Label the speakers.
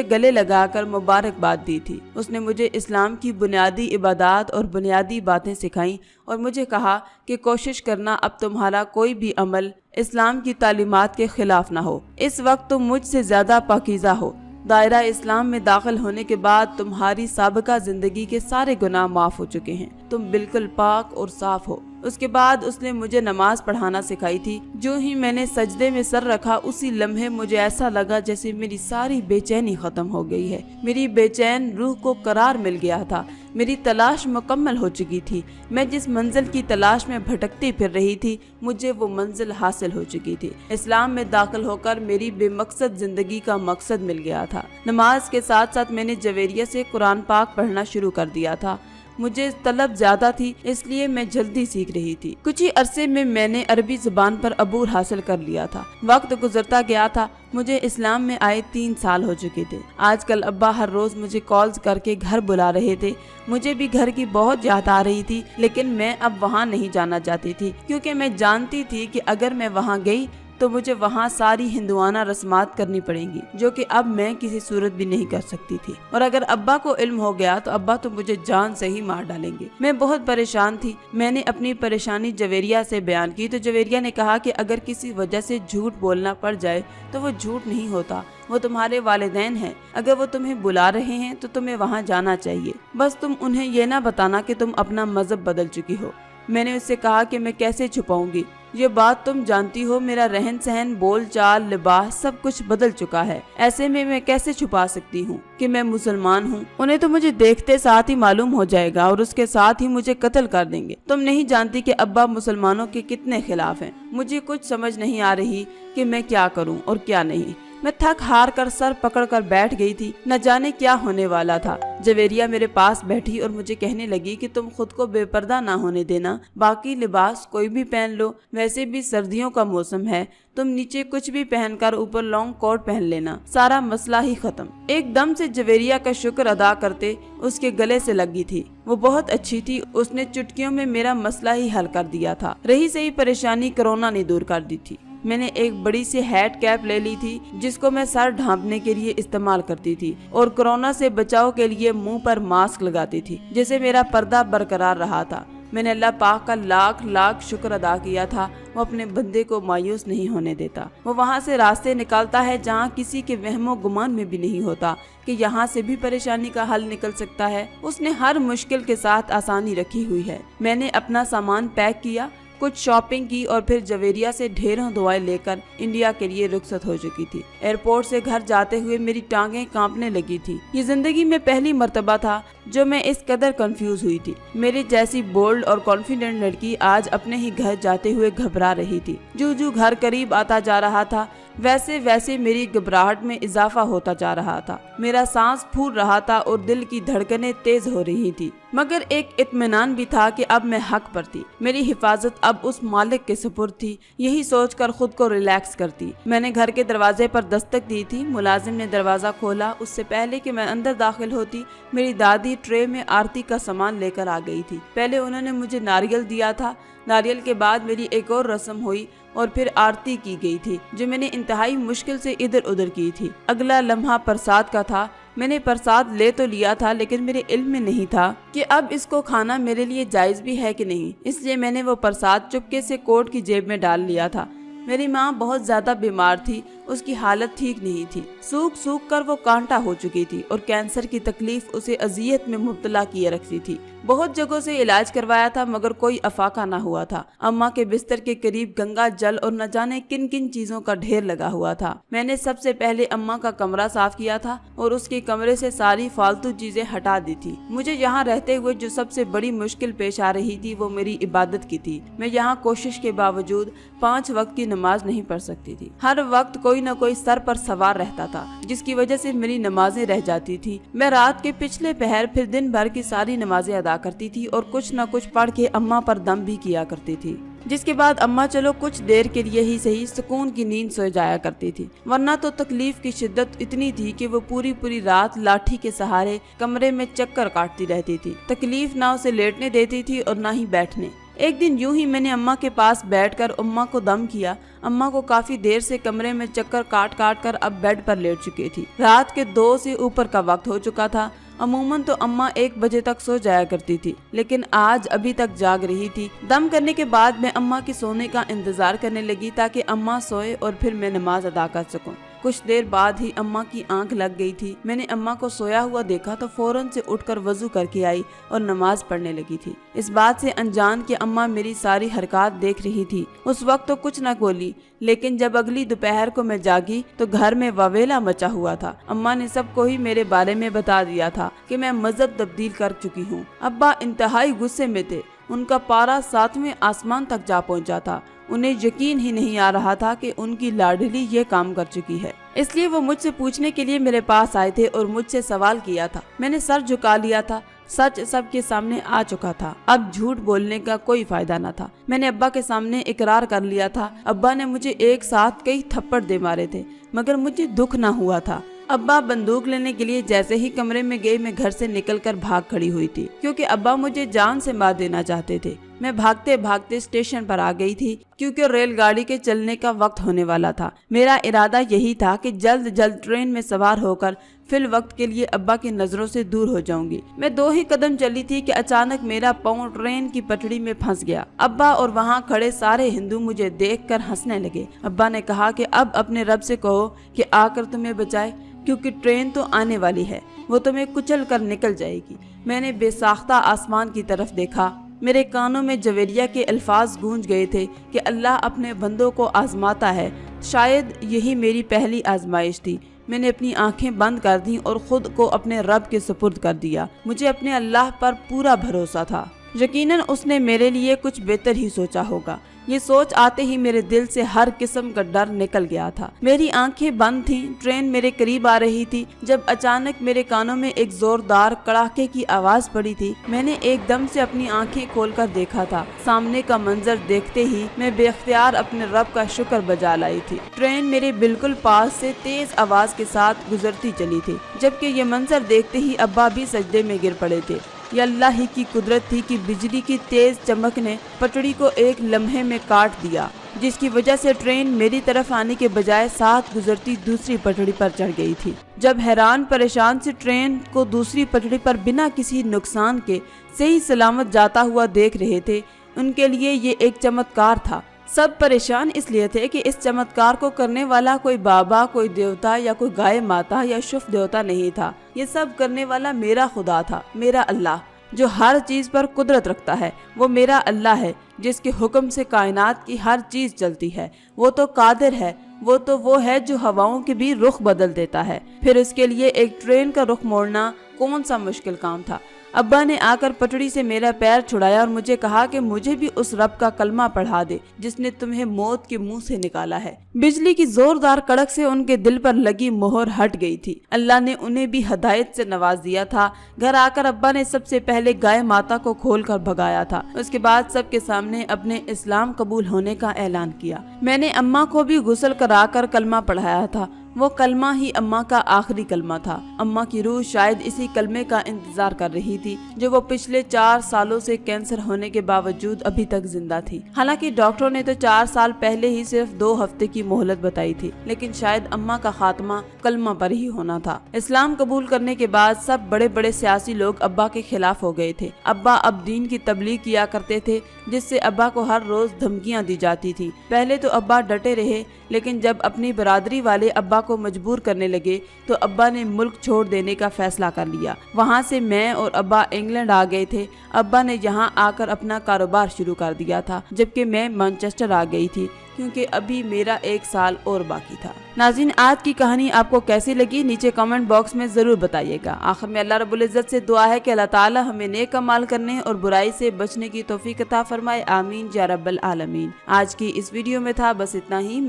Speaker 1: गले लगाकर मुबारकबाद दी थी। उसने मुझे इस्लाम की बुनियादी इबादत और बुनियादी बातें सिखाईं और मुझे कहा कि कोशिश करना अब तुम्हारा कोई भी अमल इस्लाम की तालीमात के खिलाफ ना हो। इस वक्त तुम मुझसे ज्यादा पाकीज़ा हो। दायरा इस्लाम में दाखिल होने के बाद तुम्हारी साबिका जिंदगी के सारे गुनाह माफ हो चुके हैं। तुम बिल्कुल पाक और साफ हो। उसके बाद उसने मुझे नमाज पढ़ाना सिखाई थी। जो ही मैंने सजदे में सर रखा उसी लम्हे मुझे ऐसा लगा जैसे मेरी सारी बेचैनी खत्म हो गई है। मेरी बेचैन रूह को करार मिल गया था। मेरी तलाश मुकम्मल हो चुकी थी। मैं जिस मंजिल की तलाश में भटकती फिर रही थी, मुझे वो मंजिल हासिल हो चुकी थी। इस्लाम में दाखिल होकर मेरी बेमकसद जिंदगी का मकसद मिल गया था। नमाज के साथ साथ मैंने जवेरिया से कुरान पाक पढ़ना शुरू कर दिया था। मुझे तलब ज्यादा थी, इसलिए मैं जल्दी सीख रही थी। कुछ ही अरसे में मैंने अरबी जुबान पर अबूर हासिल कर लिया था। वक्त गुजरता गया था। मुझे इस्लाम में आए 3 साल हो चुके थे। आजकल अब्बा हर रोज मुझे कॉल्स करके घर बुला रहे थे। मुझे भी घर की बहुत याद आ रही थी, लेकिन मैं अब वहाँ नहीं जाना चाहती थी, क्योंकि मैं जानती थी कि अगर मैं वहाँ गई तो मुझे वहाँ सारी हिंदुआना रस्मात करनी पड़ेंगी, जो कि अब मैं किसी सूरत भी नहीं कर सकती थी। और अगर अब्बा को इल्म हो गया तो अब्बा तो मुझे जान से ही मार डालेंगे। मैं बहुत परेशान थी। मैंने अपनी परेशानी जवेरिया से बयान की तो जवेरिया ने कहा कि अगर किसी वजह से झूठ बोलना पड़ जाए तो वो झूठ नहीं होता, वो तुम्हारे वालिदैन हैं। अगर वो तुम्हें बुला रहे हैं तो तुम्हें वहाँ जाना चाहिए। बस तुम उन्हें ये ना बताना कि तुम अपना मजहब बदल चुकी हो। मैंने उससे कहा कि मैं कैसे छुपाऊंगी, ये बात तुम जानती हो। मेरा रहन सहन, बोल चाल, लिबास सब कुछ बदल चुका है। ऐसे में मैं कैसे छुपा सकती हूँ कि मैं मुसलमान हूँ? उन्हें तो मुझे देखते साथ ही मालूम हो जाएगा और उसके साथ ही मुझे कत्ल कर देंगे। तुम नहीं जानती कि अब्बा मुसलमानों के कितने खिलाफ हैं। मुझे कुछ समझ नहीं आ रही कि मैं क्या करूँ और क्या नहीं। मैं थक हार कर सर पकड़ कर बैठ गई थी। न जाने क्या होने वाला था। जवेरिया मेरे पास बैठी और मुझे कहने लगी कि तुम खुद को बेपर्दा ना होने देना, बाकी लिबास कोई भी पहन लो, वैसे भी सर्दियों का मौसम है। तुम नीचे कुछ भी पहनकर ऊपर लॉन्ग कोट पहन लेना, सारा मसला ही खत्म। एकदम से जवेरिया का शुक्र अदा करते उसके गले से लगी थी। वो बहुत अच्छी थी। उसने चुटकियों में मेरा मसला ही हल कर दिया था। रही सही परेशानी, कोरोना ने दूर कर दी थी। मैंने एक बड़ी सी हैट कैप ले ली थी जिसको मैं सर ढांपने के लिए इस्तेमाल करती थी और कोरोना से बचाव के लिए मुंह पर मास्क लगाती थी, जिससे मेरा पर्दा बरकरार रहा था। मैंने अल्लाह पाक का लाख लाख शुक्र अदा किया था। वो अपने बंदे को मायूस नहीं होने देता। वो वहाँ से रास्ते निकालता है जहाँ किसी के वहमो गुमान में भी नहीं होता कि यहाँ से भी परेशानी का हल निकल सकता है। उसने हर मुश्किल के साथ आसानी रखी हुई है। मैंने अपना सामान पैक किया, कुछ शॉपिंग की और फिर जवेरिया से ढेरों दुआएं लेकर इंडिया के लिए रुखसत हो चुकी थी। एयरपोर्ट से घर जाते हुए मेरी टांगें कांपने लगी थी। ये जिंदगी में पहली मर्तबा था जो मैं इस कदर कंफ्यूज हुई थी। मेरी जैसी बोल्ड और कॉन्फिडेंट लड़की आज अपने ही घर जाते हुए घबरा रही थी। जो घर करीब आता जा रहा था वैसे वैसे मेरी घबराहट में इजाफा होता जा रहा था। मेरा सांस फूल रहा था और दिल की धड़कनें तेज हो रही थी, मगर एक इत्मीनान भी था कि अब मैं हक पर थी। मेरी हिफाजत अब उस मालिक के सुपुर्द थी। यही सोचकर खुद को रिलैक्स करती मैंने घर के दरवाजे पर दस्तक दी थी। मुलाजिम ने दरवाजा खोला। उससे पहले कि मैं अंदर दाखिल होती, मेरी दादी ट्रे में आरती का सामान लेकर आ गई थी। पहले उन्होंने मुझे नारियल दिया था। नारियल के बाद मेरी एक और रस्म हुई और फिर आरती की गई थी, जो मैंने इंतहाई मुश्किल से इधर उधर की थी। अगला लम्हा प्रसाद का था। मैंने प्रसाद ले तो लिया था, लेकिन मेरे इल्म में नहीं था कि अब इसको खाना मेरे लिए जायज भी है कि नहीं। इसलिए मैंने वो प्रसाद चुपके से कोट की जेब में डाल लिया था। मेरी माँ बहुत ज्यादा बीमार थी। उसकी हालत ठीक नहीं थी। सूख सूख कर वो कांटा हो चुकी थी और कैंसर की तकलीफ उसे अजियत में मुब्तला किए रखती थी। बहुत जगहों से इलाज करवाया था, मगर कोई अफाका ना हुआ था। अम्मा के बिस्तर के करीब गंगा जल और न जाने किन किन चीजों का ढेर लगा हुआ था। मैंने सबसे पहले अम्मा का कमरा साफ किया था और उसके कमरे से सारी फालतू चीजें हटा दी थी। मुझे यहाँ रहते हुए जो सबसे बड़ी मुश्किल पेश आ रही थी वो मेरी इबादत की थी। मैं यहाँ कोशिश के बावजूद 5 वक्त की नमाज नहीं पढ़ सकती थी। हर वक्त कोई न कोई सर पर सवार रहता था, जिसकी वजह से मेरी नमाजें रह जाती थी। मैं रात के पिछले पहर फिर दिन भर की सारी नमाजें अदा करती थी और कुछ न कुछ पढ़ के अम्मा पर दम भी किया करती थी, जिसके बाद अम्मा चलो कुछ देर के लिए ही सही सुकून की नींद सो जाया करती थी। वरना तो तकलीफ की शिद्दत इतनी थी कि वो पूरी पूरी रात लाठी के सहारे कमरे में चक्कर काटती रहती थी। तकलीफ ना उसे लेटने देती थी और ना ही बैठने। ایک دن یوں ہی میں نے اماں کے پاس بیٹھ کر اماں کو دم کیا۔ اماں کو کافی دیر سے کمرے میں چکر کاٹ کر اب بیڈ پر لیٹ چکی تھی۔ رات کے 2 سے اوپر کا وقت ہو چکا تھا۔ عموماً تو اماں 1 بجے تک سو جایا کرتی تھی، لیکن آج ابھی تک جاگ رہی تھی۔ دم کرنے کے بعد میں اماں کے سونے کا انتظار کرنے لگی تاکہ اماں سوئے اور پھر میں نماز ادا کر سکوں۔ کچھ دیر بعد ہی اماں کی آنکھ لگ گئی تھی۔ میں نے اماں کو سویا ہوا دیکھا تو فوراً سے اٹھ کر وضو کر کے آئی اور نماز پڑھنے لگی تھی۔ اس بات سے انجان کہ اماں میری ساری حرکات دیکھ رہی تھی، اس وقت تو کچھ نہ بولی، لیکن جب اگلی دوپہر کو میں جاگی تو گھر میں واویلا مچا ہوا تھا۔ اماں نے سب کو ہی میرے بارے میں بتا دیا تھا کہ میں مذہب تبدیل کر چکی ہوں۔ ابا انتہائی غصے میں تھے، ان کا پارا 7ویں آسمان تک جا پہنچا تھا۔ انہیں یقین ہی نہیں آ رہا تھا کہ ان کی لاڈلی یہ کام کر چکی ہے، اس لیے وہ مجھ سے پوچھنے کے لیے میرے پاس آئے تھے اور مجھ سے سوال کیا تھا۔ میں نے سر جھکا لیا تھا، سچ سب کے سامنے آ چکا تھا، اب جھوٹ بولنے کا کوئی فائدہ نہ تھا۔ میں نے ابا کے سامنے اقرار کر لیا تھا۔ ابا نے مجھے ایک ساتھ کئی تھپڑ دے مارے تھے، مگر مجھے دکھ نہ ہوا تھا۔ ابا بندوق لینے کے لیے جیسے ہی کمرے میں گئے میں گھر سے نکل کر بھاگ کھڑی ہوئی تھی، کیونکہ ابا مجھے جان سے مار دینا چاہتے تھے۔ میں بھاگتے بھاگتے اسٹیشن پر آ گئی تھی، کیونکہ ریل گاڑی کے چلنے کا وقت ہونے والا تھا۔ میرا ارادہ یہی تھا کہ جلد ٹرین میں سوار ہو کر فی الوقت کے لیے ابا کی نظروں سے دور ہو جاؤں گی۔ میں 2 ہی قدم چلی تھی کہ اچانک میرا پاؤں ٹرین کی پٹڑی میں پھنس گیا۔ ابا اور وہاں کھڑے سارے ہندو مجھے دیکھ کر ہنسنے لگے۔ ابا نے کہا کہ اب اپنے رب سے کہو کہ آ کر تمہیں بچائے، کیونکہ ٹرین تو آنے والی ہے، وہ تمہیں کچل کر نکل جائے گی۔ میں نے بے ساختہ آسمان کی طرف دیکھا۔ میرے کانوں میں جویریہ کے الفاظ گونج گئے تھے کہ اللہ اپنے بندوں کو آزماتا ہے۔ شاید یہی میری پہلی آزمائش تھی۔ میں نے اپنی آنکھیں بند کر دیں اور خود کو اپنے رب کے سپرد کر دیا۔ مجھے اپنے اللہ پر پورا بھروسہ تھا۔ یقیناً اس نے میرے لیے کچھ بہتر ہی سوچا ہوگا۔ یہ سوچ آتے ہی میرے دل سے ہر قسم کا ڈر نکل گیا تھا۔ میری آنکھیں بند تھیں، ٹرین میرے قریب آ رہی تھی جب اچانک میرے کانوں میں ایک زوردار کڑاکے کی آواز پڑی تھی۔ میں نے ایک دم سے اپنی آنکھیں کھول کر دیکھا تھا۔ سامنے کا منظر دیکھتے ہی میں بے اختیار اپنے رب کا شکر بجا لائی تھی۔ ٹرین میرے بالکل پاس سے تیز آواز کے ساتھ گزرتی چلی تھی، جبکہ یہ منظر دیکھتے ہی ابا بھی سجدے میں گر پڑے تھے۔ یہ اللہ ہی کی قدرت تھی کہ بجلی کی تیز چمک نے پٹڑی کو ایک لمحے میں کاٹ دیا، جس کی وجہ سے ٹرین میری طرف آنے کے بجائے ساتھ گزرتی دوسری پٹڑی پر چڑھ گئی تھی۔ جب حیران پریشان سے ٹرین کو دوسری پٹڑی پر بنا کسی نقصان کے صحیح سلامت جاتا ہوا دیکھ رہے تھے، ان کے لیے یہ ایک چمتکار تھا۔ سب پریشان اس لیے تھے کہ اس چمتکار کو کرنے والا کوئی بابا، کوئی دیوتا یا کوئی گائے ماتا یا شف دیوتا نہیں تھا۔ یہ سب کرنے والا میرا خدا تھا، میرا اللہ، جو ہر چیز پر قدرت رکھتا ہے۔ وہ میرا اللہ ہے جس کے حکم سے کائنات کی ہر چیز چلتی ہے۔ وہ تو قادر ہے، وہ ہے جو ہواؤں کے بھی رخ بدل دیتا ہے۔ پھر اس کے لیے ایک ٹرین کا رخ موڑنا کون سا مشکل کام تھا۔ ابا نے آ کر پٹڑی سے میرا پیر چھڑایا اور مجھے کہا کہ مجھے بھی اس رب کا کلمہ پڑھا دے جس نے تمہیں موت کے منہ سے نکالا ہے۔ بجلی کی زوردار کڑک سے ان کے دل پر لگی مہر ہٹ گئی تھی۔ اللہ نے انہیں بھی ہدایت سے نواز دیا تھا۔ گھر آ کر ابا نے سب سے پہلے گائے ماتا کو کھول کر بھگایا تھا۔ اس کے بعد سب کے سامنے اپنے اسلام قبول ہونے کا اعلان کیا۔ میں نے اماں کو بھی غسل کرا کر کلمہ پڑھایا تھا۔ وہ کلمہ ہی اماں کا آخری کلمہ تھا۔ اماں کی روح شاید اسی کلمے کا انتظار کر رہی تھی جو وہ پچھلے 4 سالوں سے کینسر ہونے کے باوجود ابھی تک زندہ تھی۔ حالانکہ ڈاکٹروں نے تو 4 سال پہلے ہی صرف 2 ہفتے کی مہلت بتائی تھی، لیکن شاید اماں کا خاتمہ کلمہ پر ہی ہونا تھا۔ اسلام قبول کرنے کے بعد سب بڑے بڑے سیاسی لوگ ابا کے خلاف ہو گئے تھے۔ ابا اب دین کی تبلیغ کیا کرتے تھے، جس سے ابا کو ہر روز دھمکیاں دی جاتی تھی۔ پہلے تو ابا ڈٹے رہے، لیکن جب اپنی برادری والے ابا کو مجبور کرنے لگے تو ابا نے ملک چھوڑ دینے کا فیصلہ کر لیا۔ وہاں سے میں اور ابا انگلینڈ آ گئے تھے۔ ابا نے یہاں آ کر اپنا کاروبار شروع کر دیا تھا، جبکہ میں مانچسٹر آ گئی تھی کیونکہ ابھی میرا 1 سال اور باقی تھا۔ ناظرین، آج کی کہانی آپ کو کیسی لگی نیچے کمنٹ باکس میں ضرور بتائیے گا۔ آخر میں اللہ رب العزت سے دعا ہے کہ اللہ تعالی ہمیں نیک اعمال کرنے اور برائی سے بچنے کی توفیق عطا فرمائے، آمین یا رب العالمین۔ آج کی اس ویڈیو میں تھا بس اتنا ہی۔